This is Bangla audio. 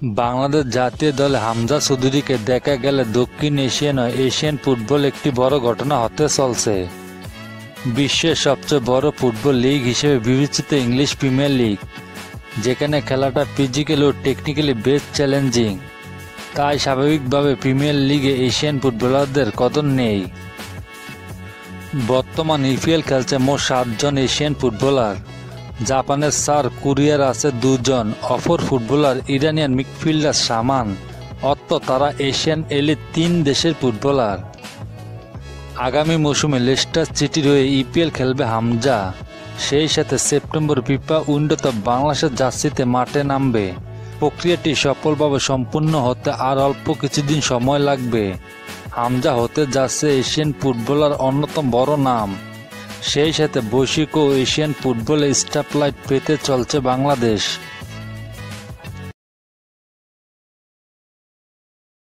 বাংলাদেশ জাতীয় দলে হামজা চৌধুরীকে দেখা গেলে দক্ষিণ এশিয়া নয় এশিয়ান ফুটবল একটি বড় ঘটনা হতে চলছে। বিশ্বের সবচেয়ে বড় ফুটবল লিগ হিসেবে বিবেচিত ইংলিশ প্রিমিয়ার লিগ, যেখানে খেলাটা ফিজিক্যাল ও টেকনিক্যালি বেশ চ্যালেঞ্জিং, তাই স্বাভাবিকভাবে প্রিমিয়ার লিগে এশিয়ান ফুটবলারদের কদর নেই। বর্তমান ইপিএল খেলছে মোট 7 জন এশিয়ান ফুটবলার। জাপানের সার কোরিয়ার আছে 2 জন অপর ফুটবলার, ইরানিয়ান মিডফিল্ডার সামান, অর্থাৎ তারা এশিয়ান এলিট 3 দেশের ফুটবলার। আগামী মৌসুমে লেস্টার সিটির হয়ে ইপিএল খেলবে হামজা। সেই সাথে সেপ্টেম্বর ফিফা উইন্ডোতে বাংলাদেশের জার্সিতে মাঠে নামবে। প্রক্রিয়াটি সফলভাবে সম্পূর্ণ হতে আর অল্প কিছুদিন সময় লাগবে। হামজা হতে যাচ্ছে এশিয়ান ফুটবলার অন্যতম বড় নাম। সেই সাথে বৈশ্বিক ও এশিয়ান ফুটবলে স্পটলাইট পেতে চলছে বাংলাদেশ।